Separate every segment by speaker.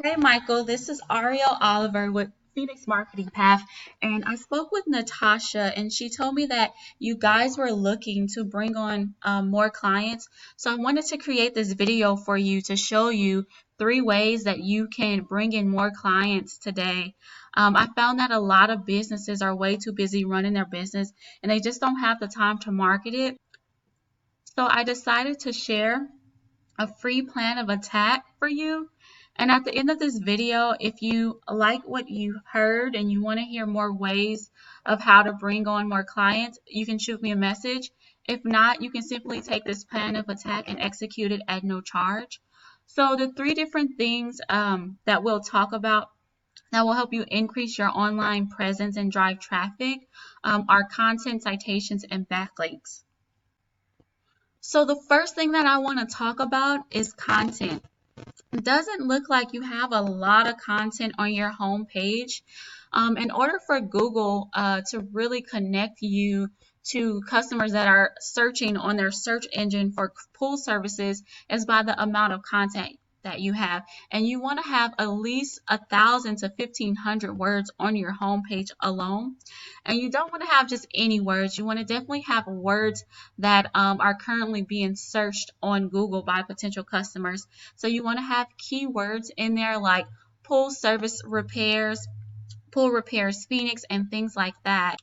Speaker 1: Hey Michael, this is Ariel Oliver with Phoenix Marketing Path, and I spoke with Natasha, and she told me that you guys were looking to bring on more clients. So I wanted to create this video for you to show you 3 ways that you can bring in more clients today. I found that a lot of businesses are way too busy running their business, and they just don't have the time to market it. So I decided to share a free plan of attack for you. And at the end of this video, if you like what you heard and you want to hear more ways of how to bring on more clients, you can shoot me a message. If not, you can simply take this plan of attack and execute it at no charge. So the 3 different things that we'll talk about that will help you increase your online presence and drive traffic are content, citations, and backlinks. So the first thing that I want to talk about is content. It doesn't look like you have a lot of content on your home page. In order for Google to really connect you to customers that are searching on their search engine for pool services is by the amount of content that you have. And you want to have at least 1,000 to 1,500 words on your home page alone. And you don't want to have just any words. You want to definitely have words that are currently being searched on Google by potential customers. So you want to have keywords in there like pool service repairs, pool repairs Phoenix, and things like that.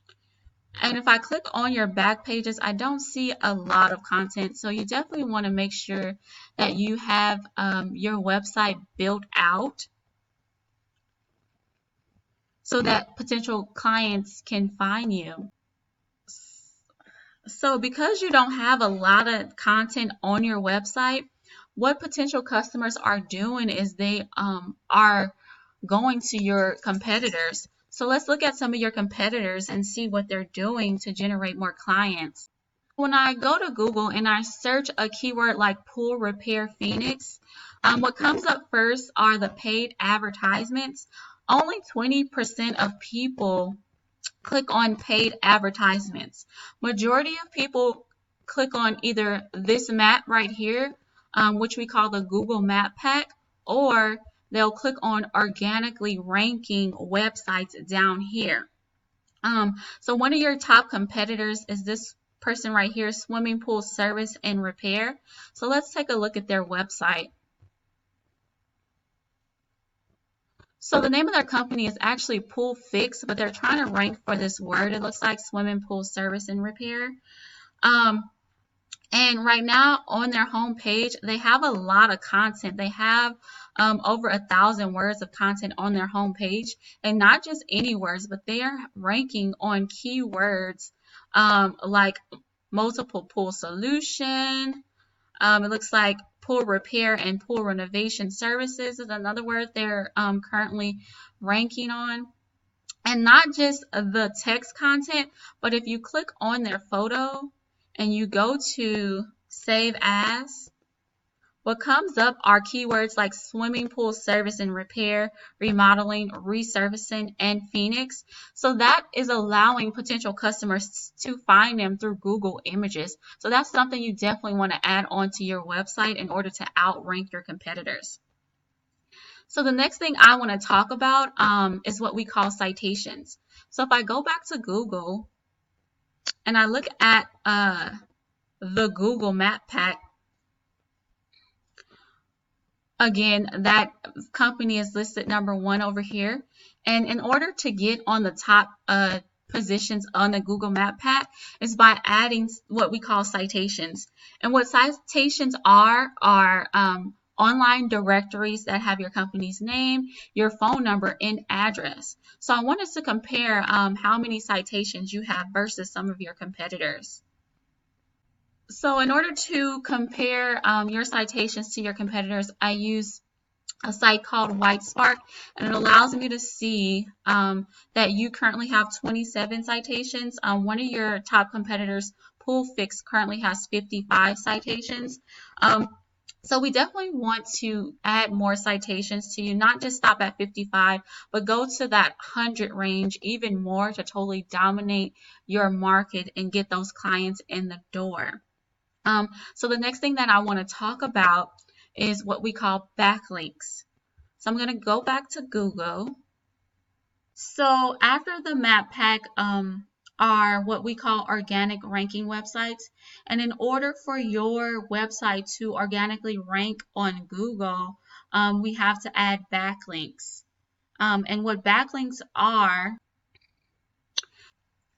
Speaker 1: And if I click on your back pages, I don't see a lot of content. So you definitely want to make sure that you have your website built out so that potential clients can find you. So because you don't have a lot of content on your website, what potential customers are doing is they are going to your competitors. So let's look at some of your competitors and see what they're doing to generate more clients. When I go to Google and I search a keyword like pool repair Phoenix, what comes up first are the paid advertisements. Only 20% of people click on paid advertisements. Majority of people click on either this map right here, which we call the Google Map Pack, or they'll click on organically ranking websites down here. So one of your top competitors is this person right here, Swimming Pool Service and Repair. So let's take a look at their website. So the name of their company is actually Pool Fix, but they're trying to rank for this word. It looks like swimming pool service and repair. And right now on their homepage, they have a lot of content. They have over 1,000 words of content on their homepage, and not just any words, but they are ranking on keywords like multiple pool solution. It looks like pool repair and pool renovation services is another word they're currently ranking on. And not just the text content, but if you click on their photo and you go to save as, what comes up are keywords like swimming pool service and repair, remodeling, resurfacing, and Phoenix. So that is allowing potential customers to find them through Google Images. So that's something you definitely want to add onto your website in order to outrank your competitors. So the next thing I want to talk about is what we call citations. So if I go back to Google and I look at the Google Map Pack, again, that company is listed #1 over here. And in order to get on the top positions on the Google Map Pack is by adding what we call citations. And what citations are online directories that have your company's name, your phone number, and address. So I wanted to compare how many citations you have versus some of your competitors. So in order to compare your citations to your competitors, I use a site called WhiteSpark, and it allows me to see that you currently have 27 citations. One of your top competitors, PoolFix, currently has 55 citations. So we definitely want to add more citations to you, not just stop at 55, but go to that 100 range, even more, to totally dominate your market and get those clients in the door. So the next thing that I want to talk about is what we call backlinks. So I'm going to go back to Google. So after the map pack are what we call organic ranking websites. And in order for your website to organically rank on Google, we have to add backlinks. And what backlinks are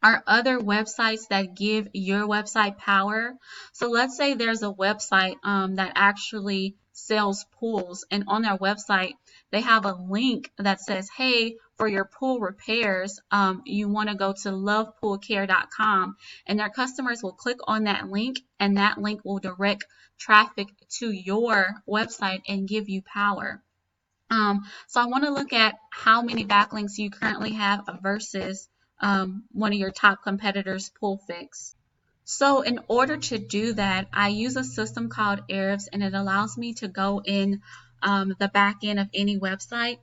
Speaker 1: other websites that give your website power. So let's say there's a website that actually sells pools, and on their website they have a link that says, hey, for your pool repairs, you want to go to lovepoolcare.com, and their customers will click on that link, and that link will direct traffic to your website and give you power. So I want to look at how many backlinks you currently have versus one of your top competitors, PoolFix. So in order to do that, I use a system called Ahrefs, and it allows me to go in the back end of any website.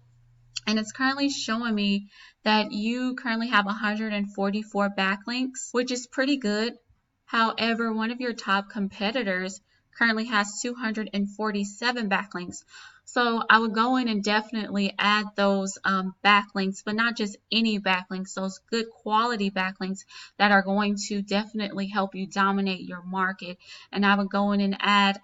Speaker 1: And it's currently showing me that you currently have 144 backlinks, which is pretty good. However, one of your top competitors currently has 247 backlinks. So I would go in and definitely add those backlinks, but not just any backlinks, those good quality backlinks that are going to definitely help you dominate your market. And I would go in and add,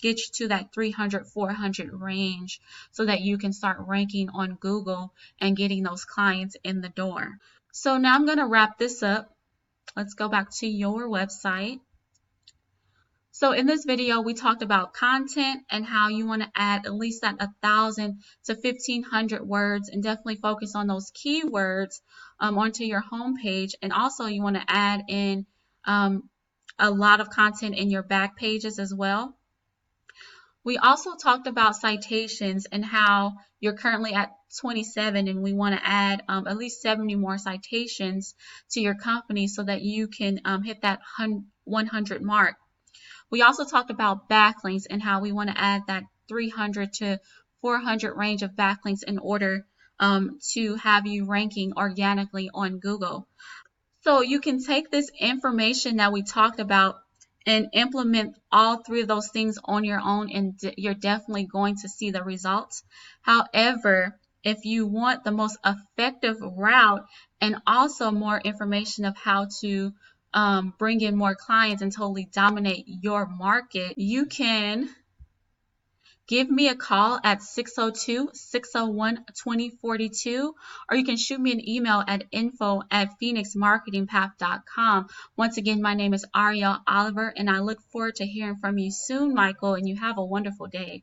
Speaker 1: get you to that 300, 400 range so that you can start ranking on Google and getting those clients in the door. So now I'm going to wrap this up. Let's go back to your website. So in this video, we talked about content and how you want to add at least that 1,000 to 1,500 words, and definitely focus on those keywords onto your homepage. And also you want to add in a lot of content in your back pages as well. We also talked about citations and how you're currently at 27, and we want to add at least 70 more citations to your company so that you can hit that 100 mark. We also talked about backlinks and how we want to add that 300 to 400 range of backlinks in order to have you ranking organically on Google. So you can take this information that we talked about and implement all three of those things on your own, and you're definitely going to see the results. However, if you want the most effective route and also more information of how to bring in more clients and totally dominate your market, you can give me a call at 602-601-2042, or you can shoot me an email at info@phoenixmarketingpath.com. Once again, my name is Ariel Oliver, and I look forward to hearing from you soon, Michael, and you have a wonderful day.